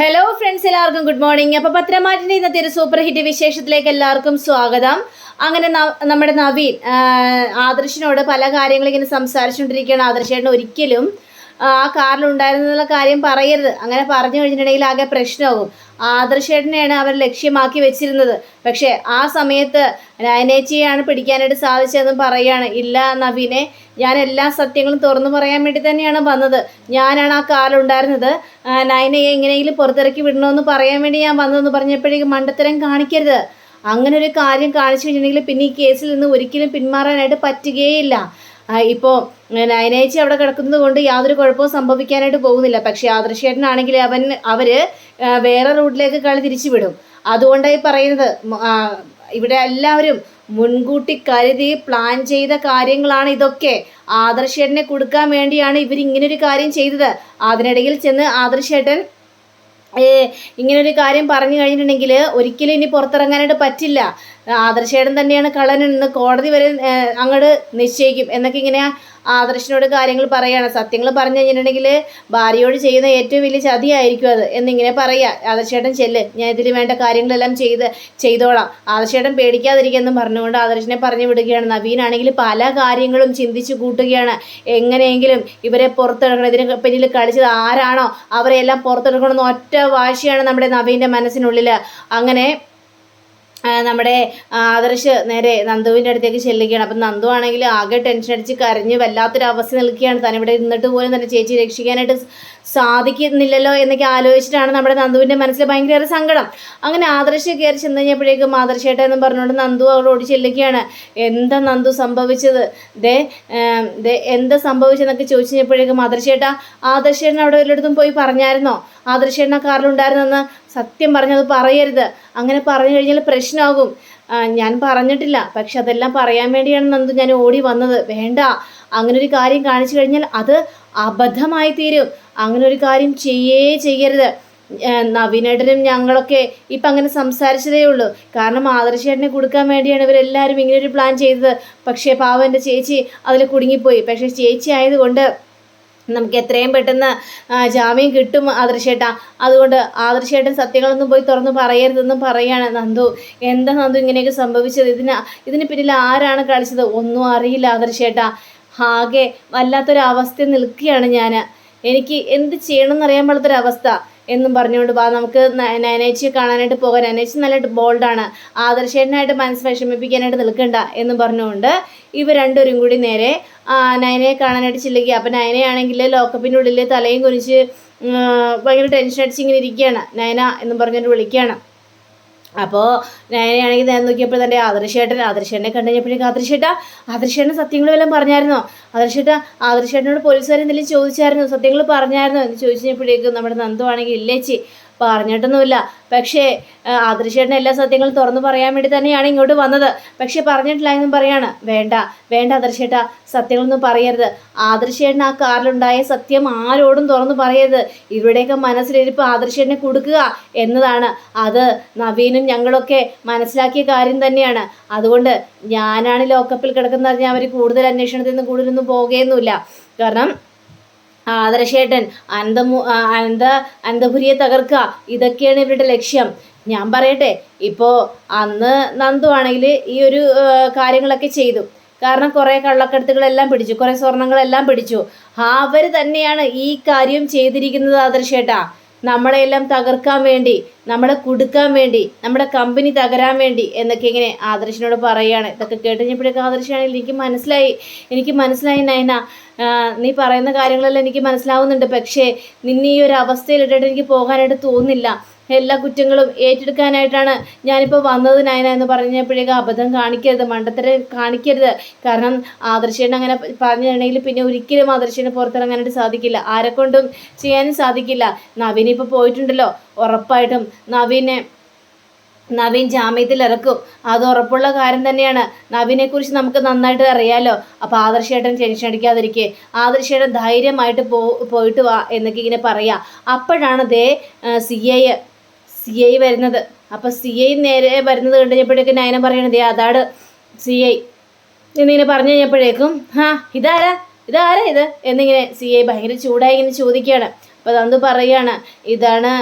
Hello friends, എല്ലാവർക്കും good morning. അപ്പോൾ പത്രമാറ്റിൻ്റെ ഇന്നത്തെ ഒരു സൂപ്പർ ഹിറ്റ് വിശേഷത്തിലേക്ക് എല്ലാവർക്കും സ്വാഗതം. അങ്ങനെ നമ്മുടെ നവീൻ ആദർശിനോട് പല കാര്യങ്ങളും ഇങ്ങനെ സംസാരിച്ചുകൊണ്ടിരിക്കുകയാണ്. ആദർശേട്ടൻ ഒരിക്കലും ആ കാറിലുണ്ടായിരുന്നുള്ള കാര്യം പറയരുത്, അങ്ങനെ പറഞ്ഞു കഴിഞ്ഞിട്ടുണ്ടെങ്കിൽ ആകെ പ്രശ്നമാകും. ആദർശേട്ടനെയാണ് അവർ ലക്ഷ്യമാക്കി വെച്ചിരുന്നത്. പക്ഷേ ആ സമയത്ത് നയനേച്ചിയാണ് പിടിക്കാനായിട്ട് സാധിച്ചതെന്നും പറയുകയാണ്. ഇല്ല നവീനെ, ഞാൻ എല്ലാ സത്യങ്ങളും തുറന്നു പറയാൻ വേണ്ടി തന്നെയാണ് വന്നത്. ഞാനാണ് ആ കാറിലുണ്ടായിരുന്നത്. നയനയെ എങ്ങനെയെങ്കിലും പുറത്തിറക്കി വിടണമെന്ന് പറയാൻ വേണ്ടി ഞാൻ വന്നതെന്ന് പറഞ്ഞപ്പോഴേക്കും മണ്ടത്തരം കാണിക്കരുത്. അങ്ങനെ ഒരു കാര്യം കാണിച്ചു കഴിഞ്ഞിട്ടുണ്ടെങ്കിൽ പിന്നെ ഈ കേസിൽ നിന്ന് ഒരിക്കലും പിന്മാറാനായിട്ട് പറ്റുകയില്ല. ഇപ്പോൾ നയനേച്ചി അവിടെ കിടക്കുന്നത് കൊണ്ട് യാതൊരു കുഴപ്പവും സംഭവിക്കാനായിട്ട് പോകുന്നില്ല. പക്ഷേ ആദർശേട്ടനാണെങ്കിൽ അവർ വേറെ റൂട്ടിലേക്ക് കളി തിരിച്ചു വിടും. അതുകൊണ്ടായി പറയുന്നത്, ഇവിടെ എല്ലാവരും മുൻകൂട്ടി കരുതി പ്ലാൻ ചെയ്ത കാര്യങ്ങളാണ് ഇതൊക്കെ. ആദർശേട്ടനെ കൊടുക്കാൻ വേണ്ടിയാണ് ഇവരിങ്ങനൊരു കാര്യം ചെയ്തത്. അതിനിടയിൽ ചെന്ന് ആദർശേട്ടൻ ഇങ്ങനൊരു കാര്യം പറഞ്ഞു കഴിഞ്ഞിട്ടുണ്ടെങ്കിൽ ഒരിക്കലും ഇനി പുറത്തിറങ്ങാനായിട്ട് പറ്റില്ല. ആദർശേട്ടൻ തന്നെയാണ് കള്ളനെന്ന് കോടതി വരെ അങ്ങോട്ട് നിശ്ചയിക്കും എന്നൊക്കെ ഇങ്ങനെ ആദർശനോട് കാര്യങ്ങൾ പറയുകയാണ്. സത്യങ്ങൾ പറഞ്ഞു കഴിഞ്ഞിട്ടുണ്ടെങ്കിൽ ഭാര്യയോട് ചെയ്യുന്ന ഏറ്റവും വലിയ ചതിയായിരിക്കും അത് എന്നിങ്ങനെ പറയുക. ആദർശേട്ടൻ ചെല്ല്, ഞാൻ ഇതിൽ വേണ്ട കാര്യങ്ങളെല്ലാം ചെയ്തോളാം, ആദർശേട്ടൻ പേടിക്കാതിരിക്കുമെന്നും പറഞ്ഞുകൊണ്ട് ആദർശനെ പറഞ്ഞു വിടുകയാണ്. നവീനാണെങ്കിൽ പല കാര്യങ്ങളും ചിന്തിച്ചു കൂട്ടുകയാണ്. എങ്ങനെയെങ്കിലും ഇവരെ പുറത്തെടുക്കണം, ഇതിന് പിന്നിൽ കളിച്ചത് ആരാണോ അവരെല്ലാം പുറത്തെടുക്കണമെന്ന് ഒറ്റ വാശിയാണ് നമ്മുടെ നവീൻ്റെ മനസ്സിനുള്ളിൽ. അങ്ങനെ നമ്മുടെ ആദർശ് നേരെ നന്ദുവിൻ്റെ അടുത്തേക്ക് ചെല്ലുകയാണ്. അപ്പം നന്ദു ആണെങ്കിൽ ആകെ ടെൻഷൻ അടിച്ച് കരഞ്ഞ് വല്ലാത്തൊരവസ്ഥ നിൽക്കുകയാണ്. താൻ ഇവിടെ ഇരുന്നിട്ട് പോലും തന്നെ ചേച്ചി രക്ഷിക്കാനായിട്ട് സാധിക്കുന്നില്ലല്ലോ എന്നൊക്കെ ആലോചിച്ചിട്ടാണ് നമ്മുടെ നന്ദുവിൻ്റെ മനസ്സിൽ ഭയങ്കര സങ്കടം. അങ്ങനെ ആദർശ് കയറി ചെന്ന് കഴിഞ്ഞപ്പോഴേക്കും ആദർശേട്ട എന്ന് പറഞ്ഞുകൊണ്ട് നന്ദു അവിടെ ഓടി ചെല്ലുകയാണ്. എന്താ നന്ദു സംഭവിച്ചത്? എന്താ സംഭവിച്ചതെന്നൊക്കെ ചോദിച്ചു കഴിഞ്ഞപ്പോഴേക്കും ആദർശേട്ടൻ അവിടെ എല്ലായിടത്തും പോയി പറഞ്ഞായിരുന്നോ? ആദർശേട്ടൻ ആ കാറിലുണ്ടായിരുന്നെന്ന് സത്യം പറഞ്ഞത് പറയരുത്, അങ്ങനെ പറഞ്ഞു കഴിഞ്ഞാൽ പ്രശ്നമാകും. ഞാൻ പറഞ്ഞിട്ടില്ല, പക്ഷെ അതെല്ലാം പറയാൻ വേണ്ടിയാണ് നന്ദു ഞാൻ ഓടി വന്നത്. വേണ്ട, അങ്ങനൊരു കാര്യം കാണിച്ചു കഴിഞ്ഞാൽ അത് അബദ്ധമായി തീരും. അങ്ങനെ ഒരു കാര്യം ചെയ്യരുത്. നവീനേട്ടനും ഞങ്ങളൊക്കെ ഇപ്പം അങ്ങനെ സംസാരിച്ചതേ ഉള്ളൂ. കാരണം ആദർശേട്ടനെ കൊടുക്കാൻ വേണ്ടിയാണ് ഇവരെല്ലാവരും ഇങ്ങനൊരു പ്ലാൻ ചെയ്തത്. പക്ഷേ പാവം എൻ്റെ ചേച്ചി അതിൽ കുടുങ്ങിപ്പോയി. പക്ഷേ ചേച്ചി ആയതുകൊണ്ട് നമുക്ക് എത്രയും പെട്ടെന്ന് ജാമ്യം കിട്ടും ആദർശേട്ടാ. അതുകൊണ്ട് ആദർശേട്ടൻ സത്യങ്ങളൊന്നും പോയി തുറന്ന് പറയരുതെന്നും പറയാണ്. നന്ദു, എന്താ നന്ദു ഇങ്ങനെയൊക്കെ സംഭവിച്ചത്? ഇതിന് പിന്നിൽ ആരാണ് കളിച്ചത്? ഒന്നും അറിയില്ല ആദർശേട്ടാ. ആകെ വല്ലാത്തൊരവസ്ഥ നിൽക്കുകയാണ് ഞാൻ. എനിക്ക് എന്ത് ചെയ്യണമെന്നറിയാൻ പാടാത്തൊരവസ്ഥ എന്നും പറഞ്ഞുകൊണ്ട് വാ, നമുക്ക് നയനേച്ചിയെ കാണാനായിട്ട് പോകാൻ. നയനേച്ചി നല്ല ബോൾഡാണ്, ആദർശേട്ടനായിട്ട് മനസ്സ് വിഷമിപ്പിക്കാനായിട്ട് നിൽക്കണ്ട എന്നും പറഞ്ഞുകൊണ്ട് ഇവർ രണ്ടുപേരും കൂടി നേരെ നയനയെ കാണാനായിട്ട് ചെല്ലുക. അപ്പം നയനയാണെങ്കിൽ ലോക്കപ്പിൻ്റെ ഉള്ളിൽ തലയും കുനിച്ച് ഭയങ്കര ടെൻഷൻ അടിച്ച് ഇങ്ങനെ ഇരിക്കുകയാണ്. നയന എന്നും പറഞ്ഞുകൊണ്ട് വിളിക്കുകയാണ്. അപ്പോൾ നയനയാണെങ്കിൽ നേരെ നോക്കിയപ്പോൾ തന്നെ ആദർശേട്ടനെ കണ്ടു കഴിഞ്ഞപ്പോഴേക്കും ആദർശേട്ടൻ സത്യങ്ങളും എല്ലാം പറഞ്ഞായിരുന്നോ? ആദർശേട്ടനോട് പോലീസുകാർ എന്തെങ്കിലും ചോദിച്ചായിരുന്നു, സത്യങ്ങൾ പറഞ്ഞായിരുന്നോ എന്ന് ചോദിച്ചു കഴിഞ്ഞപ്പോഴേക്കും നമ്മുടെ നന്ദു ആണെങ്കിൽ ഇല്ലേച്ചി പറഞ്ഞിട്ടൊന്നുമില്ല. പക്ഷേ ആദർശേട്ടൻ എല്ലാ സത്യങ്ങളും തുറന്നു പറയാൻ വേണ്ടി തന്നെയാണ് ഇങ്ങോട്ട് വന്നത്. പക്ഷേ പറഞ്ഞിട്ടില്ല എന്നും പറയാണ്. വേണ്ട ആദർശേട്ട, സത്യങ്ങളൊന്നും പറയരുത്. ആദർശേട്ടൻ ആ കാറിലുണ്ടായ സത്യം ആരോടും തുറന്നു പറയരുത്. ഇവിടെയൊക്കെ മനസ്സിലിരിപ്പ് ആദർശേട്ടനെ കൊടുക്കുക എന്നതാണ്. അത് നവീനും ഞങ്ങളൊക്കെ മനസ്സിലാക്കിയ കാര്യം തന്നെയാണ്. അതുകൊണ്ട് ഞാനാണ് ലോക്കപ്പിൽ കിടക്കുന്നത് പറഞ്ഞാൽ അവർ കൂടുതൽ അന്വേഷണത്തിൽ നിന്ന് കൂടുതലൊന്നും പോകുകയൊന്നുമില്ല. കാരണം ആദർശേട്ടൻ അനന്തപുരിയെ തകർക്കുക, ഇതൊക്കെയാണ് ഇവരുടെ ലക്ഷ്യം. ഞാൻ പറയട്ടെ, ഇപ്പോൾ അന്ന് നന്ദു ആണെങ്കിൽ ഈ ഒരു കാര്യങ്ങളൊക്കെ ചെയ്തു. കാരണം കുറേ കള്ളക്കടത്തുകളെല്ലാം പിടിച്ചു, കുറേ സ്വർണങ്ങളെല്ലാം പിടിച്ചു. അവർ തന്നെയാണ് ഈ കാര്യം ചെയ്തിരിക്കുന്നത് ആദർശേട്ടാ. നമ്മളെല്ലാം തകർക്കാൻ വേണ്ടി, നമ്മളെ കുടുക്കാൻ വേണ്ടി, നമ്മുടെ കമ്പനി തകരാൻ വേണ്ടി എന്നൊക്കെ ഇങ്ങനെ ആദർശിനോട് പറയുകയാണ്. ഇതൊക്കെ കേട്ട് കഴിഞ്ഞപ്പോഴേക്കും ആദർശാണെങ്കിൽ എനിക്ക് മനസ്സിലായി നയന, നീ പറയുന്ന കാര്യങ്ങളെല്ലാം എനിക്ക് മനസ്സിലാവുന്നുണ്ട്. പക്ഷേ നിന്നെ ഈ ഒരു അവസ്ഥയിലിട്ടിട്ട് എനിക്ക് പോകാനായിട്ട് തോന്നുന്നില്ല. എല്ലാ കുറ്റങ്ങളും ഏറ്റെടുക്കാനായിട്ടാണ് ഞാനിപ്പോൾ വന്നത് നയന എന്ന് പറഞ്ഞപ്പോഴേക്കും അബദ്ധം കാണിക്കരുത്, മണ്ടത്തരം കാണിക്കരുത്. കാരണം ആദർശേട്ടൻ അങ്ങനെ പറഞ്ഞിട്ടുണ്ടെങ്കിൽ പിന്നെ ഒരിക്കലും ആദർശേട്ടന് പുറത്തിറങ്ങാനായിട്ട് സാധിക്കില്ല, ആരെക്കൊണ്ടും ചെയ്യാനും സാധിക്കില്ല. നവീൻ ഇപ്പോൾ പോയിട്ടുണ്ടല്ലോ, ഉറപ്പായിട്ടും നവീൻ ജാമ്യത്തിൽ ഇറക്കും. അത് ഉറപ്പുള്ള കാര്യം തന്നെയാണ്. നവീനെക്കുറിച്ച് നമുക്ക് നന്നായിട്ട് അറിയാമല്ലോ. അപ്പോൾ ആദർശേട്ടൻ ടെൻഷൻ അടിക്കാതിരിക്കുക, ആദർശേട്ടൻ ധൈര്യമായിട്ട് പോയിട്ട് വാ എന്നൊക്കെ ഇങ്ങനെ പറയാം. അപ്പോഴാണ് സി ഐ വരുന്നത്. അപ്പോൾ സി ഐ നേരെ വരുന്നത് കണ്ടു കഴിഞ്ഞപ്പോഴേക്കും നയനം പറയണത് അതാണ് സി ഐ എന്നിങ്ങനെ പറഞ്ഞു കഴിഞ്ഞപ്പോഴേക്കും ഇതാരാ ഇത് എന്നിങ്ങനെ സി ഐ ഭയങ്കര ചൂടായി ഇങ്ങനെ ചോദിക്കുകയാണ്. അപ്പോൾ നന്ദു പറയാണ് ഇതാണ്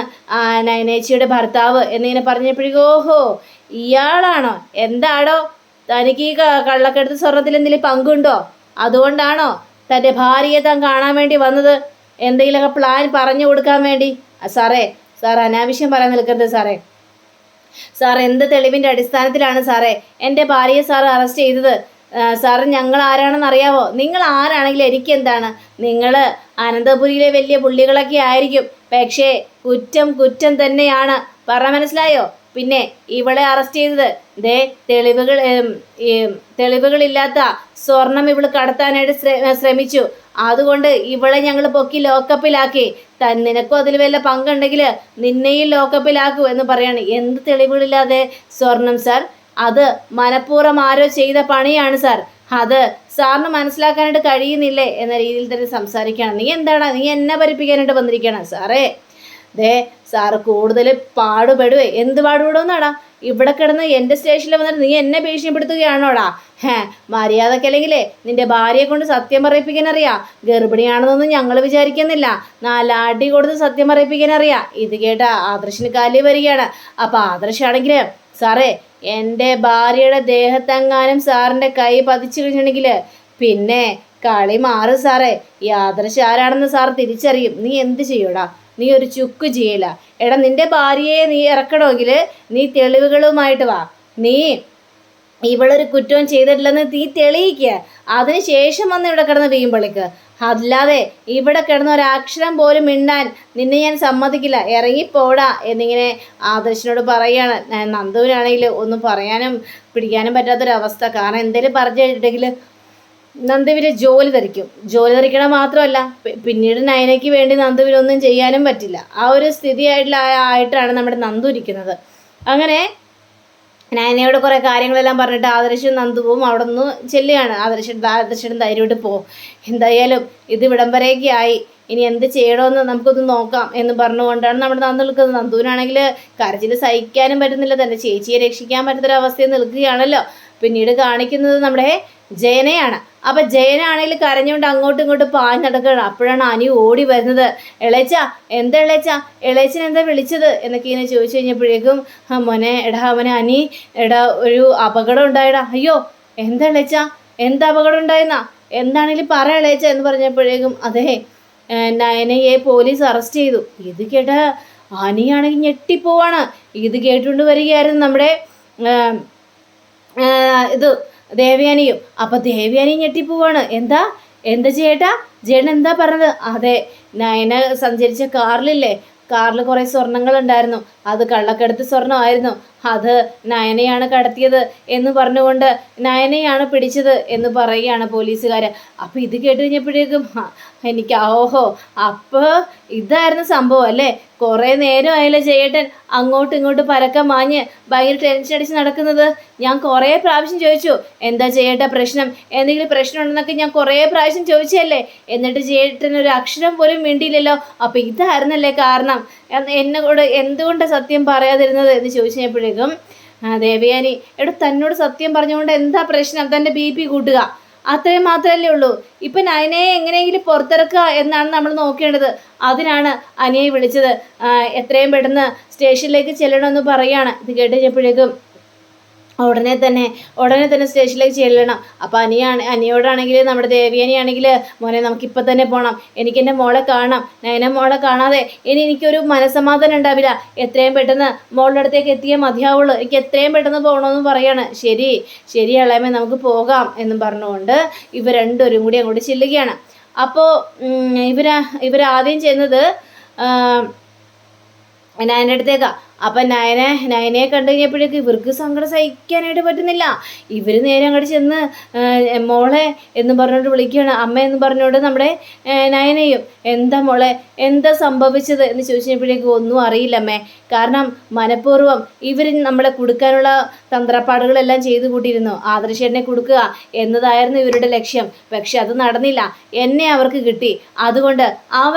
നയനേച്ചിയുടെ ഭർത്താവ് എന്നിങ്ങനെ പറഞ്ഞപ്പോഴേക്കും ഓഹോ ഇയാളാണോ, എന്താടോ തനിക്ക് ഈ കള്ളക്കെടുത്ത് സ്വർണത്തിൽ എന്തെങ്കിലും പങ്കുണ്ടോ, അതുകൊണ്ടാണോ തൻ്റെ ഭാര്യയെ താൻ കാണാൻ വേണ്ടി വന്നത്, എന്തെങ്കിലുമൊക്കെ പ്ലാൻ പറഞ്ഞു കൊടുക്കാൻ വേണ്ടി? സാറേ സാർ അനാവശ്യം പറയാൻ നിൽക്കരുത് സാറേ. സാർ എന്ത് തെളിവിൻ്റെ അടിസ്ഥാനത്തിലാണ് സാറേ എൻ്റെ ഭാര്യയെ സാർ അറസ്റ്റ് ചെയ്തത്? സാറ് ഞങ്ങൾ ആരാണെന്ന് അറിയാവോ? നിങ്ങൾ ആരാണെങ്കിലും എനിക്കെന്താണ്? നിങ്ങൾ അനന്തപുരിയിലെ വലിയ പുള്ളികളൊക്കെ ആയിരിക്കും, പക്ഷേ കുറ്റം കുറ്റം തന്നെയാണ്. പറഞ്ഞ മനസ്സിലായോ? പിന്നെ ഇവളെ അറസ്റ്റ് ചെയ്തത് തെളിവുകളില്ലാത്ത സ്വർണം ഇവള് കടത്താനായിട്ട് ശ്രമിച്ചു. അതുകൊണ്ട് ഇവളെ ഞങ്ങൾ പൊക്കി ലോക്കപ്പിലാക്കി. നിനക്കും അതിൽ വല്ല പങ്കുണ്ടെങ്കിൽ നിന്നെയും ലോക്കപ്പിലാക്കൂ എന്ന് പറയാണ്. എന്ത് തെളിവുകളില്ലാതെ സ്വർണം സാർ? അത് മനഃപൂർവ്വം ആരോ ചെയ്ത പണിയാണ് സാർ. അത് സാറിന് മനസ്സിലാക്കാനായിട്ട് കഴിയുന്നില്ലേ എന്ന രീതിയിൽ തന്നെ സംസാരിക്കുകയാണ്. നീ എന്താണ്, നീ എന്നെ ഭരിപ്പിക്കാനായിട്ട് വന്നിരിക്കണം സാറേ? സാറ് കൂടുതൽ പാടുപെടുവേ. എന്ത് പാടുപെടുമെന്നാടാ? ഇവിടെ കിടന്ന് എൻ്റെ സ്റ്റേഷനിൽ വന്നിട്ട് നീ എന്നെ ഭീഷണിപ്പെടുത്തുകയാണോടാ? മര്യാദക്കല്ലെങ്കിലേ നിന്റെ ഭാര്യയെ കൊണ്ട് സത്യം പറയിപ്പിക്കാൻ അറിയാം. ഗർഭിണിയാണെന്നൊന്നും ഞങ്ങൾ വിചാരിക്കുന്നില്ല. 4 അടി കൊടുത്ത് സത്യം പറയിപ്പിക്കാൻ അറിയാം. ഇത് കേട്ട ആദർശിന് കാലി വരികയാണ്. അപ്പം ആദർശാണെങ്കിൽ സാറേ എൻ്റെ ഭാര്യയുടെ ദേഹത്തെങ്ങാനും സാറിൻ്റെ കൈ പതിച്ചു കഴിഞ്ഞിട്ടുണ്ടെങ്കിൽ പിന്നെ കളി മാറും സാറേ. ഈ ആദർശ് ആരാണെന്ന് സാർ തിരിച്ചറിയും. നീ എന്ത് ചെയ്യൂടാ? നീ ഒരു ചുക്ക് ചെയ്യില്ല. എടാ നിന്റെ ഭാര്യയെ നീ ഇറക്കണമെങ്കിൽ നീ തെളിവുകളുമായിട്ട് വാ. നീ ഇവളൊരു കുറ്റവും ചെയ്തിട്ടില്ലെന്ന് നീ തെളിയിക്കുക. അതിനുശേഷം വന്ന് ഇവിടെ കിടന്ന് വീമ്പളിക്ക്. അല്ലാതെ ഇവിടെ കിടന്ന ഒരക്ഷരം പോലും മിണ്ടാൻ നിന്നെ ഞാൻ സമ്മതിക്കില്ല. ഇറങ്ങിപ്പോടാ എന്നിങ്ങനെ ആദർശിനോട് പറയാണ്. നന്ദുവിനാണെങ്കിൽ ഒന്നും പറയാനും പിടിക്കാനും പറ്റാത്തൊരവസ്ഥ. കാരണം എന്തെങ്കിലും പറഞ്ഞു കഴിഞ്ഞിട്ടുണ്ടെങ്കിൽ നന്ദുവിന് ജോലി തെറിക്കണം മാത്രമല്ല പിന്നീട് നയനയ്ക്ക് വേണ്ടി നന്ദുവിനൊന്നും ചെയ്യാനും പറ്റില്ല. ആ ഒരു ആയിട്ടാണ് നമ്മുടെ നന്ദു ഇരിക്കുന്നത്. അങ്ങനെ നയനയോട് കുറേ കാര്യങ്ങളെല്ലാം പറഞ്ഞിട്ട് ആദർശും നന്ദുവും അവിടെ നിന്ന് ചെല്ലുകയാണ്. ആദർശനും ധൈര്യമായിട്ട് പോകും. എന്തായാലും ഇത് ഇവിടം വരെയൊക്കെ ആയി, ഇനി എന്ത് ചെയ്യണമെന്ന് നമുക്കൊന്ന് നോക്കാം എന്ന് പറഞ്ഞുകൊണ്ടാണ് നമ്മുടെ നന്ദു നിൽക്കുന്നത്. നന്ദുവിനാണെങ്കിൽ കരച്ചിൽ സഹിക്കാനും പറ്റുന്നില്ല. തൻ്റെ ചേച്ചിയെ രക്ഷിക്കാൻ പറ്റുന്നൊരവസ്ഥയിൽ നിൽക്കുകയാണല്ലോ. പിന്നീട് കാണിക്കുന്നത് നമ്മുടെ ജയനെയാണ്. അപ്പം ജയനാണെങ്കിൽ കരഞ്ഞുകൊണ്ട് അങ്ങോട്ടും ഇങ്ങോട്ടും പാഞ്ഞ് നടക്കുകയാണ്. അപ്പോഴാണ് അനി ഓടി വരുന്നത്. ഇളയച്ച എന്താ ഇളയച്ചൻ എന്താ വിളിച്ചത് എന്നൊക്കെ ഇങ്ങനെ ചോദിച്ചു കഴിഞ്ഞപ്പോഴേക്കും മോനെ അനി ഒരു അപകടം ഉണ്ടായിടാ. അയ്യോ എന്താ ഇളയച്ച, എന്താ അപകടം ഉണ്ടായെന്നാ? എന്താണെങ്കിലും പറ ഇളയച്ച എന്ന് പറഞ്ഞപ്പോഴേക്കും അതെ നയനയെ പോലീസ് അറസ്റ്റ് ചെയ്തു. ഇത് കേട്ട അനിയാണെങ്കിൽ ഞെട്ടിപ്പോവാണ്. ഇത് കേട്ടുകൊണ്ട് വരികയായിരുന്നു നമ്മുടെ ദേവയാനിയും. അപ്പം ദേവയാനിയും ഞെട്ടിപ്പോവാണ്. എന്താ ചേട്ടാ എന്താ പറഞ്ഞത്? അതെ നയന സഞ്ചരിച്ച കാറിൽ കുറേ സ്വർണ്ണങ്ങളുണ്ടായിരുന്നു. അത് കള്ളക്കടത്ത് സ്വർണ്ണമായിരുന്നു. അത് നയനയാണ് കടത്തിയത് എന്ന് പറഞ്ഞുകൊണ്ട് നയനയാണ് പിടിച്ചത് എന്ന് പറയുകയാണ് പോലീസുകാർ. അപ്പോൾ ഇത് കേട്ട് കഴിഞ്ഞപ്പോഴേക്കും എനിക്ക് ഓഹോ അപ്പോൾ ഇതായിരുന്നു സംഭവം അല്ലേ? കുറേ നേരമായില്ലേ ചേട്ടൻ അങ്ങോട്ടും ഇങ്ങോട്ടും പരക്കം മാഞ്ഞ് ഭയങ്കര ടെൻഷൻ അടിച്ച് നടക്കുന്നത്? ഞാൻ കുറേ പ്രാവശ്യം ചോദിച്ചു എന്താ ചേട്ടാ പ്രശ്നം, എന്തെങ്കിലും പ്രശ്നം ഉണ്ടെന്നൊക്കെ ഞാൻ കുറേ പ്രാവശ്യം ചോദിച്ചല്ലേ, എന്നിട്ട് ചേട്ടൻ ഒരു അക്ഷരം പോലും മിണ്ടിയില്ലല്ലോ. അപ്പോൾ ഇതായിരുന്നല്ലേ കാരണം? എന്നോട് എന്തുകൊണ്ട് സത്യം പറയാതിരുന്നത് എന്ന് ചോദിച്ചപ്പോഴേക്കും ദേവയാനി തന്നോട് സത്യം പറഞ്ഞുകൊണ്ട് എന്താ പ്രശ്നം? തൻ്റെ BP കൂട്ടുക, അത്രയും മാത്രമല്ലേ ഉള്ളൂ. ഇപ്പം നയനയെ എങ്ങനെയെങ്കിലും പുറത്തിറക്കുക എന്നാണ് നമ്മൾ നോക്കേണ്ടത്. അതിനാണ് അനിയെ വിളിച്ചത്. എത്രയും പെട്ടെന്ന് സ്റ്റേഷനിലേക്ക് ചെല്ലണമെന്ന് പറയുകയാണ്. ഇത് കേട്ട് കഴിഞ്ഞപ്പോഴേക്കും ഉടനെ തന്നെ സ്റ്റേഷനിലേക്ക് ചെല്ലണം. അപ്പോൾ അനിയോടാണെങ്കിൽ നമ്മുടെ ദേവിയാനിയാണെങ്കിൽ മോനെ നമുക്കിപ്പോൾ തന്നെ പോകണം, എനിക്കെൻ്റെ മോളെ കാണണം, നയന മോളെ കാണാതെ ഇനി എനിക്കൊരു മനസ്സമാധാനം ഉണ്ടാവില്ല, എത്രയും പെട്ടെന്ന് മോളുടെ അടുത്തേക്ക് എത്തിയേ മതിയാവുള്ളൂ, എനിക്ക് എത്രയും പെട്ടെന്ന് പോകണമെന്ന് പറയാണ്. ശരി ഇളയമേ നമുക്ക് പോകാം എന്നും പറഞ്ഞുകൊണ്ട് ഇവർ രണ്ടുപേരും കൂടി അങ്ങോട്ട് ചെല്ലുകയാണ്. അപ്പോൾ ഇവരാദ്യം ചെന്നത് നയൻ്റെ അടുത്തേക്കാണ്. അപ്പം നയനയെ കണ്ടു കഴിഞ്ഞപ്പോഴേക്ക് ഇവർക്ക് സങ്കടം സഹിക്കാനായിട്ട് പറ്റുന്നില്ല. ഇവർ നേരെ അങ്ങോട്ട് ചെന്ന് മോളെ എന്ന് പറഞ്ഞുകൊണ്ട് വിളിക്കുകയാണ്. അമ്മ എന്ന് പറഞ്ഞുകൊണ്ട് നമ്മുടെ നയനയും എന്താ മോളെ എന്താ സംഭവിച്ചത് എന്ന് ചോദിച്ചപ്പോഴേക്കും ഒന്നും അറിയില്ലമ്മേ, കാരണം മനഃപൂർവ്വം ഇവർ നമ്മളെ കൊടുക്കാനുള്ള തന്ത്രപ്പാടുകളെല്ലാം ചെയ്തു കൂട്ടിയിരുന്നു. ആദർശേട്ടനെ കൊടുക്കുക എന്നതായിരുന്നു ഇവരുടെ ലക്ഷ്യം. പക്ഷെ അത് നടന്നില്ല, എന്നെ അവർക്ക് കിട്ടി, അതുകൊണ്ട്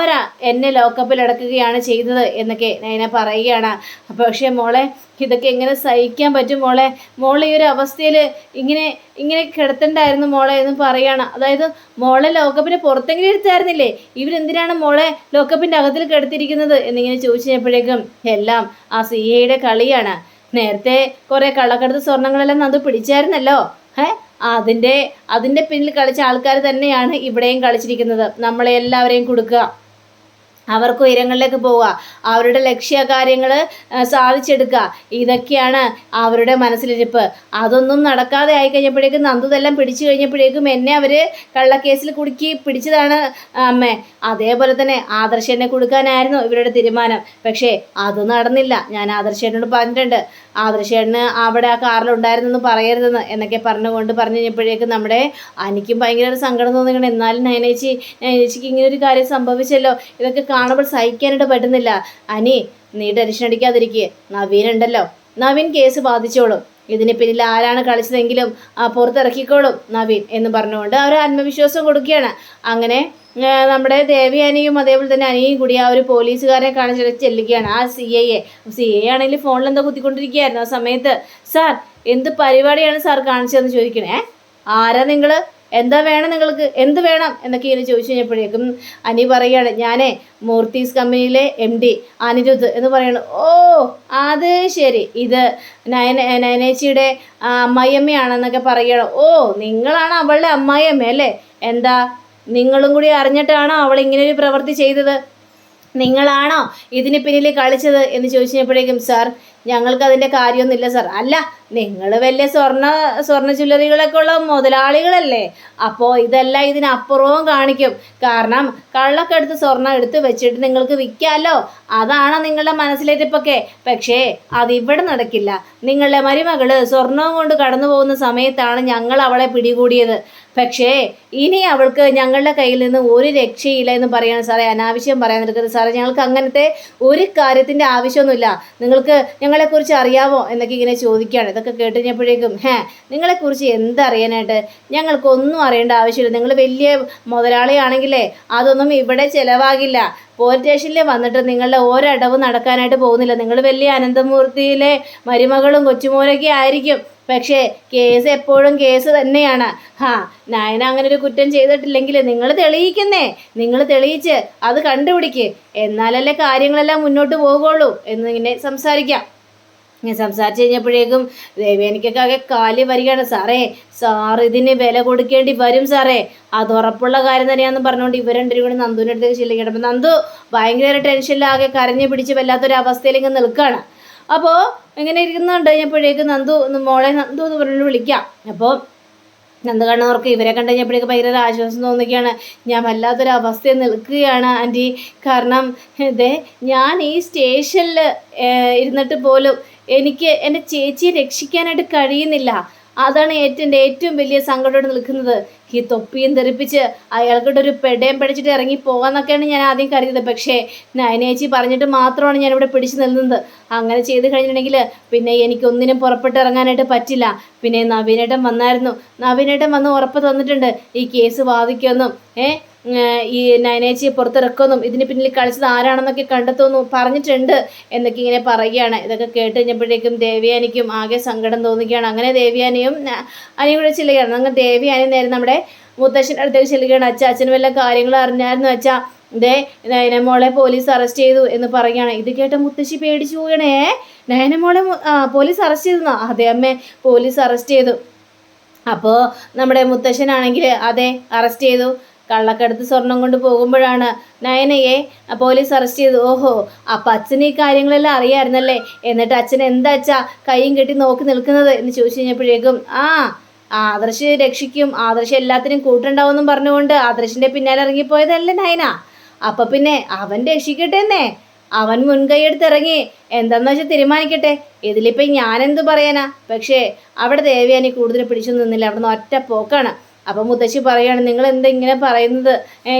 എന്നെ ലോക്കപ്പിൽ അടക്കുകയാണ് ചെയ്തത് എന്നൊക്കെ നയന പറയുകയാണ്. പക്ഷേ മോളെ ഇതൊക്കെ എങ്ങനെ സഹിക്കാൻ പറ്റും മോളെ, മോളെ ഈ ഒരു അവസ്ഥയിൽ ഇങ്ങനെ ഇങ്ങനെ കിടത്തണ്ടായിരുന്നു മോളെ എന്ന് പറയാണ്. അതായത് മോളെ ലോക്കപ്പിന് പുറത്തെങ്കിലും എടുത്തായിരുന്നില്ലേ, ഇവരെന്തിനാണ് മോളെ ലോക്കപ്പിൻ്റെ അകത്തിൽ കിടത്തിയിരിക്കുന്നത് എന്നിങ്ങനെ ചോദിച്ചു കഴിഞ്ഞപ്പോഴേക്കും എല്ലാം ആ CIയുടെ കളിയാണ്. നേരത്തെ കുറേ കള്ളക്കടത്ത് സ്വർണ്ണങ്ങളെല്ലാം നന്ദു പിടിച്ചായിരുന്നല്ലോ, അതിൻ്റെ പിന്നിൽ കളിച്ച ആൾക്കാർ തന്നെയാണ് ഇവിടെയും കളിച്ചിരിക്കുന്നത്. നമ്മളെ എല്ലാവരെയും കൊടുക്കുക, അവർക്ക് ഉയരങ്ങളിലേക്ക് പോവുക, അവരുടെ ലക്ഷ്യകാര്യങ്ങൾ സാധിച്ചെടുക്കുക, ഇതൊക്കെയാണ് അവരുടെ മനസ്സിലിരിപ്പ്. അതൊന്നും നടക്കാതെ ആയിക്കഴിഞ്ഞപ്പോഴേക്കും നന്ദു ഇതെല്ലാം പിടിച്ചു കഴിഞ്ഞപ്പോഴേക്കും എന്നെ അവർ കള്ളക്കേസിൽ കുടുക്കി പിടിച്ചതാണ് അമ്മേ. അതേപോലെ തന്നെ ആദർശനെ കൊടുക്കാനായിരുന്നു ഇവരുടെ തീരുമാനം. പക്ഷേ അത് നടന്നില്ല. ഞാൻ ആദർശേട്ടനോട് പറഞ്ഞിട്ടുണ്ട്, ആദർശേട്ടന് അവിടെ ആ കാറിലുണ്ടായിരുന്നെന്ന് പറയരുതെന്ന് എന്നൊക്കെ പറഞ്ഞു കഴിഞ്ഞപ്പോഴേക്കും നമ്മുടെ എനിക്കും ഭയങ്കര സങ്കടം തോന്നിക്കണം. എന്നാലും നയനേച്ചിക്ക് ഇങ്ങനെ ഒരു കാര്യം സംഭവിച്ചല്ലോ, ഇതൊക്കെ കാണുമ്പോൾ സഹിക്കാനായിട്ട് പറ്റുന്നില്ല. നീ ടെൻഷൻ അടിക്കാതിരിക്കുക, നവീനുണ്ടല്ലോ, നവീൻ കേസ് ബാധിച്ചോളും, ഇതിന് പിന്നിൽ ആരാണ് കളിച്ചതെങ്കിലും പുറത്തിറക്കിക്കോളും നവീൻ എന്ന് പറഞ്ഞുകൊണ്ട് അവർ ആത്മവിശ്വാസം കൊടുക്കുകയാണ്. അങ്ങനെ നമ്മുടെ ദേവിയാനിയും അതേപോലെ തന്നെ അനിയും കൂടി ആ ഒരു പോലീസുകാരെ കാണിച്ചിട്ട് ചെല്ലുകയാണ്. ആ CI ആണെങ്കിൽ ഫോണിൽ എന്തോ കുത്തിക്കൊണ്ടിരിക്കുകയായിരുന്നു. ആ സമയത്ത് സാർ എന്ത് പരിപാടിയാണ് സാർ കാണിച്ചതെന്ന് ചോദിക്കണേ. ആരാ നിങ്ങൾ, എന്താ വേണം നിങ്ങൾക്ക്, എന്ത് വേണം എന്നൊക്കെ ഇങ്ങനെ ചോദിച്ചു കഴിഞ്ഞപ്പോഴേക്കും അനി പറയുകയാണ്, ഞാനേ മൂർത്തീസ് കമ്പനിയിലെ MD അനിരുദ്ധ് എന്ന് പറയണം. ഓ അത് ശരി, ഇത് നയനേച്ചിയുടെ അമ്മായിയമ്മയാണെന്നൊക്കെ പറയണം. ഓ നിങ്ങളാണ് അവളുടെ അമ്മായിയമ്മ അല്ലേ, എന്താ നിങ്ങളും കൂടി അറിഞ്ഞിട്ടാണോ അവൾ ഇങ്ങനെ ഒരു പ്രവൃത്തി ചെയ്തത്, നിങ്ങളാണോ ഇതിന് പിന്നിൽ കളിച്ചത് എന്ന് ചോദിച്ചപ്പോഴേക്കും സാർ ഞങ്ങൾക്കതിൻ്റെ കാര്യമൊന്നുമില്ല സാർ. അല്ല നിങ്ങൾ വലിയ സ്വർണ്ണ ജ്വല്ലറികളൊക്കെ ഉള്ള മുതലാളികളല്ലേ, അപ്പോൾ ഇതെല്ലാം ഇതിനപ്പുറവും കാണിക്കും. കാരണം കള്ളക്കെടുത്ത് സ്വർണ്ണം എടുത്ത് വെച്ചിട്ട് നിങ്ങൾക്ക് വിൽക്കാമല്ലോ, അതാണ് നിങ്ങളുടെ മനസ്സിലിരിപ്പൊക്കെ. പക്ഷേ അതിവിടെ നടക്കില്ല. നിങ്ങളുടെ മരുമകൾ സ്വർണവും കൊണ്ട് കടന്നു പോകുന്ന സമയത്താണ് ഞങ്ങൾ അവളെ പിടികൂടിയത്. പക്ഷേ ഇനി അവൾക്ക് ഞങ്ങളുടെ കയ്യിൽ നിന്ന് ഒരു രക്ഷയില്ല എന്ന് പറയാണ് സാറേ. അനാവശ്യം പറയാൻ നിൽക്കരുത് സാറേ, ഞങ്ങൾക്ക് അങ്ങനത്തെ ഒരു കാര്യത്തിൻ്റെ ആവശ്യമൊന്നുമില്ല. നിങ്ങൾക്ക് ഞങ്ങളെക്കുറിച്ച് അറിയാമോ എന്നൊക്കെ ഇങ്ങനെ ചോദിക്കുകയാണ്. ഇതൊക്കെ കേട്ട് കഴിഞ്ഞപ്പോഴേക്കും നിങ്ങളെക്കുറിച്ച് എന്തറിയാനായിട്ട്, ഞങ്ങൾക്കൊന്നും അറിയേണ്ട ആവശ്യമില്ല. നിങ്ങൾ വലിയ മുതലാളിയാണെങ്കിലേ അതൊന്നും ഇവിടെ ചിലവാകില്ല. പോലീസ് സ്റ്റേഷനിൽ വന്നിട്ട് നിങ്ങളുടെ ഒരടവ് നടക്കാനായിട്ട് പോകുന്നില്ല. നിങ്ങൾ വലിയ അനന്തമൂർത്തിയിലെ മരുമകളും കൊച്ചുമോനൊക്കെ ആയിരിക്കും, പക്ഷേ കേസ് എപ്പോഴും കേസ് തന്നെയാണ്. നയന അങ്ങനെ ഒരു കുറ്റം ചെയ്തിട്ടില്ലെങ്കിൽ നിങ്ങൾ തെളിയിക്കുന്നേ, നിങ്ങൾ തെളിയിച്ച് അത് കണ്ടുപിടിക്ക്, എന്നാലല്ലേ കാര്യങ്ങളെല്ലാം മുന്നോട്ട് പോകുള്ളൂ എന്നിങ്ങനെ സംസാരിക്കാം. ഞാൻ സംസാരിച്ച് കഴിഞ്ഞപ്പോഴേക്കും ദേവേനിക്കൊക്കെ ആകെ കാലി വരികയാണ്. സാർ ഇതിന് വില കൊടുക്കേണ്ടി വരും സാറേ, അത് ഉറപ്പുള്ള കാര്യം തന്നെയാണെന്ന് പറഞ്ഞുകൊണ്ട് ഇവർ രണ്ടുപേരും കൂടി നന്ദുവിൻ്റെ അടുത്തേക്ക് ചെല്ലുകയാണ്. അപ്പം നന്ദു ഭയങ്കര ടെൻഷനിലാകെ കരഞ്ഞ് പിടിച്ച് വല്ലാത്തൊരവസ്ഥയിൽ ഇങ്ങനെ നിൽക്കുകയാണ്. അപ്പോൾ ഇങ്ങനെ ഇരിക്കുന്നുണ്ട് കഴിഞ്ഞപ്പോഴേക്കും നന്ദു മോളെ നന്ദു എന്ന് പറഞ്ഞിട്ട് വിളിക്കാം. അപ്പോൾ നന്ദു കണ്ണവർക്ക് ഇവരെ കണ്ടു കഴിഞ്ഞപ്പോഴേക്കും ഭയങ്കര ആശ്വാസം തോന്നിക്കുകയാണ്. ഞാൻ വല്ലാത്തൊരവസ്ഥയിൽ നിൽക്കുകയാണ് ആൻറ്റി, കാരണം ഞാൻ ഈ സ്റ്റേഷനിൽ ഇരുന്നിട്ട് പോലും എനിക്ക് എൻ്റെ ചേച്ചിയെ രക്ഷിക്കാനായിട്ട് കഴിയുന്നില്ല. അതാണ് എൻ്റെ ഏറ്റവും വലിയ സങ്കടത്തോടെ നിൽക്കുന്നത്. ഈ തൊപ്പിയും തെറിപ്പിച്ച് അയാൾക്കിട്ടൊരു പെടയും പിടിച്ചിട്ട് ഇറങ്ങി പോകാമെന്നൊക്കെയാണ് ഞാൻ ആദ്യം കരുതിയത്. പക്ഷേ നയനേച്ചി പറഞ്ഞിട്ട് മാത്രമാണ് ഞാനിവിടെ പിടിച്ചു നിന്നത്. അങ്ങനെ ചെയ്ത് കഴിഞ്ഞിട്ടുണ്ടെങ്കിൽ പിന്നെ എനിക്കൊന്നിനും പുറപ്പെട്ട് ഇറങ്ങാനായിട്ട് പറ്റില്ല. പിന്നെ നവീനേട്ടൻ വന്നായിരുന്നു, നവീനേട്ടൻ വന്ന് ഉറപ്പ് തന്നിട്ടുണ്ട് ഈ കേസ് വാദിക്കുമെന്നും ഈ നയനേച്ചിയെ പുറത്തിറക്കുമെന്നും ഇതിന് പിന്നിൽ കളിച്ചത് ആരാണെന്നൊക്കെ കണ്ടെത്തുമെന്നും പറഞ്ഞിട്ടുണ്ട് എന്നൊക്കെ ഇങ്ങനെ പറയുകയാണ്. ഇതൊക്കെ കേട്ട് കഴിഞ്ഞപ്പോഴേക്കും ദേവയാനിക്കും ആകെ സങ്കടം തോന്നുകയാണ്. അങ്ങനെ ദേവയാനിയും അനിയും കൂടെ ചെല്ലുകയാണ്. അങ്ങനെ ദേവയാനി നേരെ നമ്മുടെ മുത്തശ്ശൻ്റെ അടുത്തേക്ക് ചെല്ലുകയാണ്. അച്ഛനും വല്ല കാര്യങ്ങൾ അറിഞ്ഞായിരുന്നു അച്ഛാ, നയനമോളെ പോലീസ് അറസ്റ്റ് ചെയ്തു എന്ന് പറയുകയാണ്. ഇത് കേട്ട മുത്തശ്ശി പേടിച്ചു പോകണേ. നയനമോളെ പോലീസ് അറസ്റ്റ് ചെയ്തെന്നോ? അതെ അമ്മേ, പോലീസ് അറസ്റ്റ് ചെയ്തു. അപ്പോൾ നമ്മുടെ മുത്തശ്ശനാണെങ്കിൽ അതെ അറസ്റ്റ് ചെയ്തു, കള്ളക്കടത്ത് സ്വർണം കൊണ്ട് പോകുമ്പോഴാണ് നയനയെ പോലീസ് അറസ്റ്റ് ചെയ്തു. ഓഹോ, അപ്പം അച്ഛന് ഈ കാര്യങ്ങളെല്ലാം അറിയാമായിരുന്നല്ലേ, എന്നിട്ട് അച്ഛൻ എന്താ അച്ഛാ കൈയും കെട്ടി നോക്കി നിൽക്കുന്നത് എന്ന് ചോദിച്ചു കഴിഞ്ഞപ്പോഴേക്കും ആദർശ് രക്ഷിക്കും, ആദർശ് എല്ലാത്തിനും കൂട്ടുണ്ടാവുമെന്നും പറഞ്ഞുകൊണ്ട് ആദർശിൻ്റെ പിന്നാലെ ഇറങ്ങിപ്പോയതല്ലേ നയന. അപ്പം പിന്നെ അവൻ രക്ഷിക്കട്ടെ എന്നേ, അവൻ മുൻകൈയെടുത്ത് ഇറങ്ങി എന്താന്ന് വെച്ചാൽ തീരുമാനിക്കട്ടെ. ഇതിലിപ്പം ഞാനെന്ത് പറയാനാ. പക്ഷേ അവിടെ ദേവയാനി കൂടുതൽ പിടിച്ചു നിന്നില്ല, അവിടെ നിന്ന് ഒറ്റ പോക്കാണ്. അപ്പം മുത്തശ്ശി പറയുകയാണ്, നിങ്ങൾ എന്താ ഇങ്ങനെ പറയുന്നത്,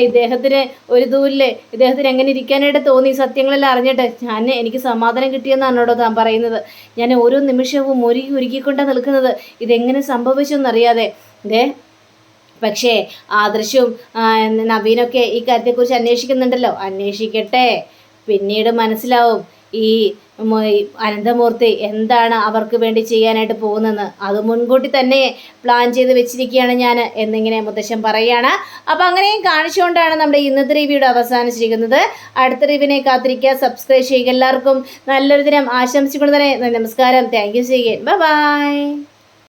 ഇദ്ദേഹത്തിന് ഒരു ഇതുമില്ലേ, ഇദ്ദേഹത്തിന് എങ്ങനെ ഇരിക്കാനായിട്ട് തോന്നി സത്യങ്ങളെല്ലാം അറിഞ്ഞിട്ട്. എനിക്ക് സമാധാനം കിട്ടിയെന്നാണോടോ താൻ പറയുന്നത്. ഞാൻ ഓരോ നിമിഷവും ഉരുകിക്കൊണ്ടാണ് നിൽക്കുന്നത്, ഇതെങ്ങനെ സംഭവിച്ചെന്നറിയാതെ. പക്ഷേ ആദർശും നവീനൊക്കെ ഈ കാര്യത്തെക്കുറിച്ച് അന്വേഷിക്കുന്നുണ്ടല്ലോ, അന്വേഷിക്കട്ടെ, പിന്നീട് മനസ്സിലാവും ഈ അനന്തമൂർത്തി എന്താണ് അവർക്ക് വേണ്ടി ചെയ്യാനായിട്ട് പോകുന്നതെന്ന് അത് മുൻകൂട്ടി തന്നെ പ്ലാൻ ചെയ്ത് വെച്ചിരിക്കുകയാണ് ഞാൻ എന്നിങ്ങനെ മുത്തശ്ശൻ പറയുകയാണ്. അപ്പോൾ അങ്ങനെയും കാണിച്ചുകൊണ്ടാണ് നമ്മുടെ ഇന്നത്തെ റിവ്യൂടെ അവസാനിച്ചിരിക്കുന്നത്. അടുത്ത റിവ്യൂവിനെ കാത്തിരിക്കുക, സബ്സ്ക്രൈബ് ചെയ്യുക. എല്ലാവർക്കും നല്ലൊരു ദിനം ആശംസിക്കുന്നത് തന്നെ. നമസ്കാരം. Thank you. Bye bye.